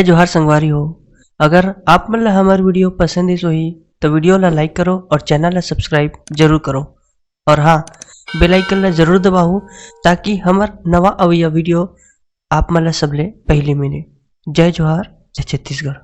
जय जोहार संगवारी हो। अगर आप मन ला हमार वीडियो पसंद इस होही तो वीडियो ला लाइक करो और चैनल ला सब्सक्राइब जरूर करो। और हाँ, बेल आइकन ला जरूर दबाओ ताकि हमार नवा अवैया वीडियो आप मन ला सबले पहले मिले। जय जोहार, जय छत्तीसगढ़।